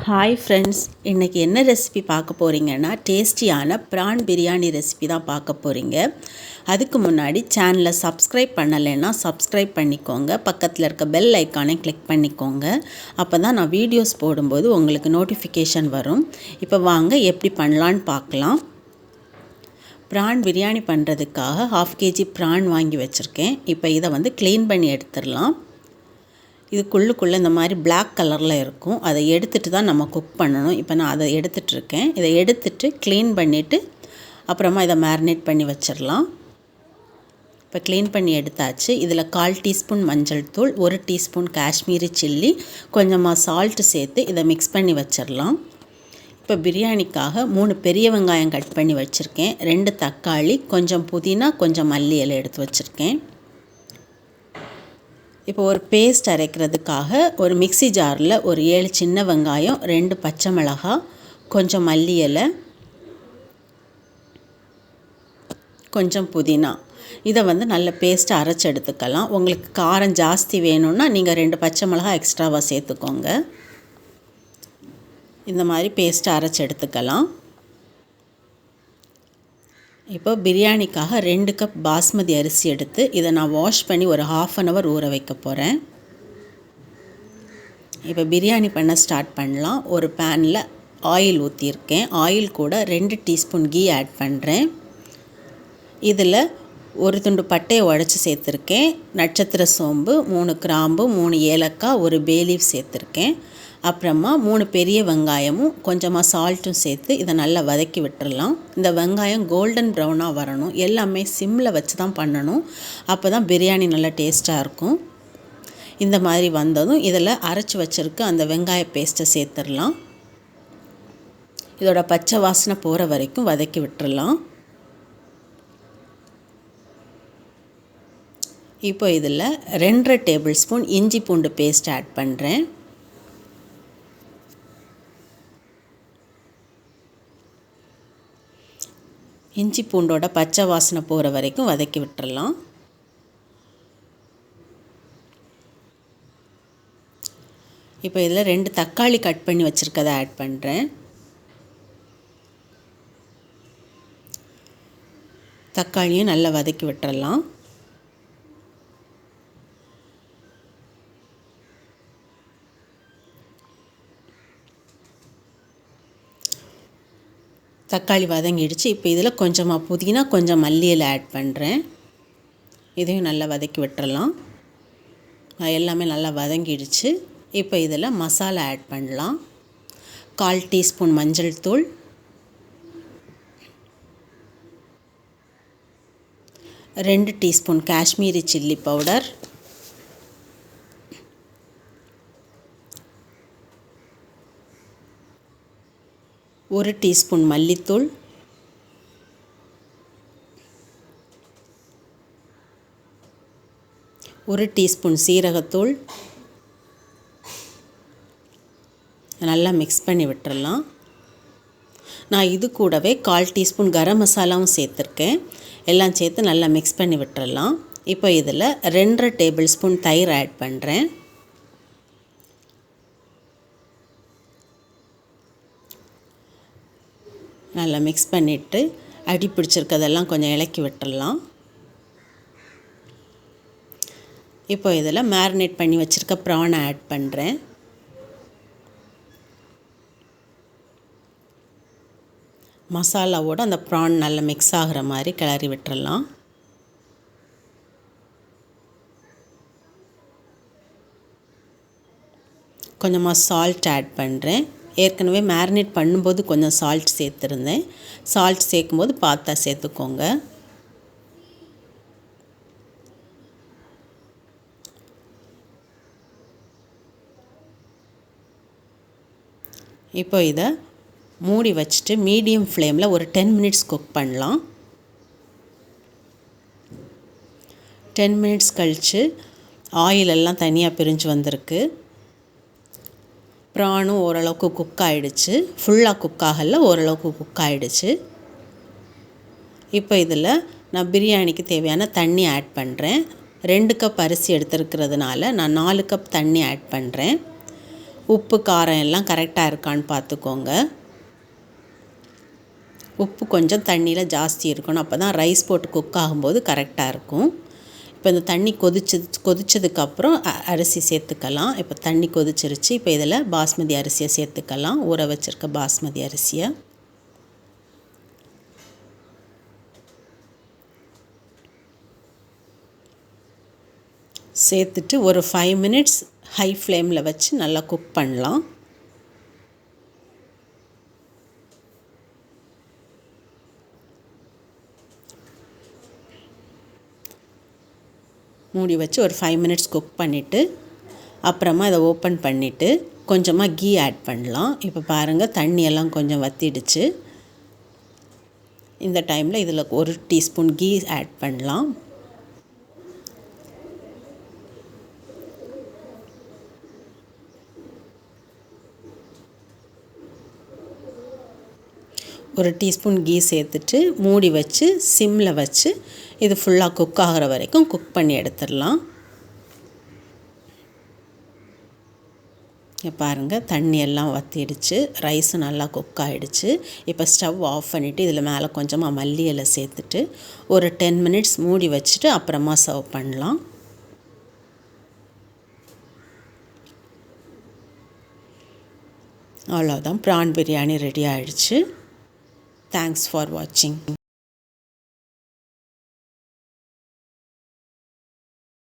Hi friends, இன்றைக்கி என்ன recipe பார்க்க போகிறீங்கன்னா டேஸ்டியான ப்ரான் பிரியாணி ரெசிபி தான் பார்க்க போகிறீங்க. அதுக்கு முன்னாடி சேனலை சப்ஸ்கிரைப் பண்ணலைன்னா சப்ஸ்கிரைப் பண்ணிக்கோங்க. பக்கத்தில் இருக்க பெல் ஐக்கானை கிளிக் பண்ணிக்கோங்க. அப்போ தான் நான் வீடியோஸ் போடும்போது உங்களுக்கு நோட்டிஃபிகேஷன் வரும். இப்போ வாங்க எப்படி பண்ணலான்னு பார்க்கலாம். ப்ரான் பிரியாணி பண்ணுறதுக்காக 1/2 kg ப்ரான் வாங்கி வச்சுருக்கேன். இப்போ இதை க்ளீன் பண்ணி எடுத்துடலாம். இதுக்குள்ளுக்குள்ளே இந்த மாதிரி பிளாக் கலரில் இருக்கும். அதை எடுத்துகிட்டு தான் நம்ம குக் பண்ணணும். இப்போ நான் அதை எடுத்துகிட்ருக்கேன். இதை எடுத்துகிட்டு க்ளீன் பண்ணிவிட்டு அப்புறமா இதை மேரினேட் பண்ணி வச்சிடலாம். இப்போ க்ளீன் பண்ணி எடுத்தாச்சு. இதில் 1/4 டீஸ்பூன் மஞ்சள் தூள், 1 டீஸ்பூன் காஷ்மீரி சில்லி, கொஞ்சமாக சால்ட்டு சேர்த்து இதை மிக்ஸ் பண்ணி வச்சிடலாம். இப்போ பிரியாணிக்காக 3 பெரிய வெங்காயம் கட் பண்ணி வச்சுருக்கேன். 2 தக்காளி, கொஞ்சம் புதினா, கொஞ்சம் மல்லி இலை எடுத்து வச்சுருக்கேன். இப்போ ஒரு பேஸ்ட் அரைக்கிறதுக்காக ஒரு மிக்ஸி ஜாரில் ஒரு 7 சின்ன வெங்காயம், 2 பச்சை மிளகாய், கொஞ்சம் மல்லி இலை, கொஞ்சம் புதினா, இதை நல்ல பேஸ்ட்டை அரைச்சி எடுத்துக்கலாம். உங்களுக்கு காரம் ஜாஸ்தி வேணும்னா நீங்கள் 2 பச்சை மிளகாய் எக்ஸ்ட்ராவாக சேர்த்துக்கோங்க. இந்த மாதிரி பேஸ்ட்டை அரைச்சி எடுத்துக்கலாம். இப்போ பிரியாணிக்காக 2 கப் பாஸ்மதி அரிசி எடுத்து இதை நான் வாஷ் பண்ணி ஒரு 1/2 hour ஊற வைக்க போகிறேன். இப்போ பிரியாணி பண்ண ஸ்டார்ட் பண்ணலாம். ஒரு பேனில் ஆயில் ஊற்றியிருக்கேன். ஆயில் கூட 2 டீஸ்பூன் கீ ஆட் பண்ணுறேன். இதில் ஒரு துண்டு பட்டையை உடைச்சி சேர்த்துருக்கேன். நட்சத்திர சோம்பு, 3 கிராம்பு, 3 ஏலக்காய், ஒரு பே லீஃப் சேர்த்துருக்கேன். அப்புறமா 3 பெரிய வெங்காயமும் கொஞ்சமாக சால்ட்டும் சேர்த்து இதை நல்லா வதக்கி விட்டுடலாம். இந்த வெங்காயம் கோல்டன் ப்ரௌனாக வரணும். எல்லாமே சிம்மில் வச்சு தான் பண்ணணும். அப்போ தான் பிரியாணி நல்லா டேஸ்ட்டாக இருக்கும். இந்த மாதிரி வந்ததும் இதில் அரைச்சி வச்சுருக்க அந்த வெங்காய பேஸ்ட்டை சேர்த்துடலாம். இதோட பச்சை வாசனை போகிற வரைக்கும் வதக்கி விட்டுடலாம். இப்போ இதில் 2.5 டேபிள் ஸ்பூன் இஞ்சி பூண்டு பேஸ்ட் ஆட் பண்ணுறேன். இஞ்சி பூண்டோட பச்சை வாசனை போகிற வரைக்கும் வதக்கி விட்டுறலாம். இப்போ இதில் 2 தக்காளி கட் பண்ணி வச்சுருக்கதை ஆட் பண்ணுறேன். தக்காளியும் நல்லா வதக்கி விட்டுறலாம். தக்காளி வதங்கிடுச்சு. இப்போ இதில் கொஞ்சமாக புதினா, கொஞ்சம் மல்லி இலை ஆட் பண்ணுறேன். இதையும் நல்லா வதக்கி விட்டுறலாம். எல்லாமே நல்லா வதங்கிடுச்சு. இப்போ இதில் மசாலா ஆட் பண்ணலாம். 1/4 டீஸ்பூன் மஞ்சள் தூள், 2 teaspoon Kashmiri chilli powder, 1 teaspoon மல்லித்தூள், 1 டீஸ்பூன் சீரகத்தூள், நல்லா மிக்ஸ் பண்ணி விட்டுறலாம். நான் இது கூடவே 1/4 டீஸ்பூன் கரம் மசாலாவும் சேர்த்துருக்கேன். எல்லாம் சேர்த்து நல்லா மிக்ஸ் பண்ணி விட்டுறலாம். இப்போ இதில் 2.5 டேபிள் ஸ்பூன் தயிர் ஆட் பண்ணுறேன். நல்லா மிக்ஸ் பண்ணிவிட்டு அடி பிடிச்சிருக்கதெல்லாம் கொஞ்சம் இலக்கி விட்டுடலாம். இப்போ இதில் மேரினேட் பண்ணி வச்சுருக்க ப்ரானை ஆட் பண்ணுறேன். மசாலாவோடு அந்த ப்ரான் நல்லா மிக்ஸ் ஆகிற மாதிரி கிளறி விட்டுறலாம். கொஞ்சமாக சால்ட் ஆட் பண்ணுறேன். ஏற்கனவே மேரினேட் பண்ணும்போது கொஞ்சம் சால்ட் சேர்த்துருந்தேன். சால்ட் சேர்க்கும்போது பார்த்தா சேர்த்துக்கோங்க. இப்போ இதை மூடி வச்சுட்டு மீடியம் ஃப்ளேமில் ஒரு 10 minutes குக் பண்ணலாம். 10 minutes கழித்து ஆயில் எல்லாம் தனியாக பிரிஞ்சு வந்திருக்கு. ப்ரானும் ஓரளவுக்கு குக் ஆகிடுச்சு. ஃபுல்லாக குக் ஆகலை, ஓரளவுக்கு குக் ஆகிடுச்சு. இப்போ இதில் நான் பிரியாணிக்கு தேவையான தண்ணி ஆட் பண்ணுறேன். 2 கப் அரிசி எடுத்துருக்கிறதுனால நான் 4 கப் தண்ணி ஆட் பண்ணுறேன். உப்பு காரம் எல்லாம் கரெக்டாக இருக்கான்னு பார்த்துக்கோங்க. உப்பு கொஞ்சம் தண்ணியில் ஜாஸ்தி இருக்கணும், அப்போ தான் ரைஸ் போட்டு குக் ஆகும்போது கரெக்டாக இருக்கும். இப்போ இந்த தண்ணி கொதிச்சதுக்கப்புறம் அரிசி சேர்த்துக்கலாம். இப்போ தண்ணி கொதிச்சிருச்சு. இப்போ இதில் பாஸ்மதி அரிசியை சேர்த்துக்கலாம். ஊற வச்சுருக்க பாஸ்மதி அரிசியை சேர்த்துட்டு ஒரு 5 மினிட்ஸ் ஹை ஃப்ளேமில் வச்சு நல்லா குக் பண்ணலாம். மூடி வச்சு ஒரு 5 மினிட்ஸ் குக் பண்ணிவிட்டு அப்புறமா இதை ஓப்பன் பண்ணிவிட்டு கொஞ்சமாக கீ ஆட் பண்ணலாம். இப்போ பாருங்கள் தண்ணியெல்லாம் கொஞ்சம் வற்றிடுச்சு. இந்த டைமில் இதில் 1 டீஸ்பூன் கீ ஆட் பண்ணலாம். ஒரு டீஸ்பூன் கீ சேர்த்துட்டு மூடி வச்சு சிம்மில் வச்சு இது ஃபுல்லாக குக் ஆகிற வரைக்கும் குக் பண்ணி எடுத்துடலாம். பாருங்கள் தண்ணி எல்லாம் வற்றிடுச்சு, ரைஸும் நல்லா குக் ஆகிடுச்சு. இப்போ ஸ்டவ் ஆஃப் பண்ணிவிட்டு இதில் மேலே கொஞ்சமாக மல்லி இலை சேர்த்துட்டு ஒரு 10 மினிட்ஸ் மூடி வச்சுட்டு அப்புறமா சர்வ் பண்ணலாம். அவ்வளோதான், ப்ரான் பிரியாணி ரெடி ஆகிடுச்சு. Thanks for watching.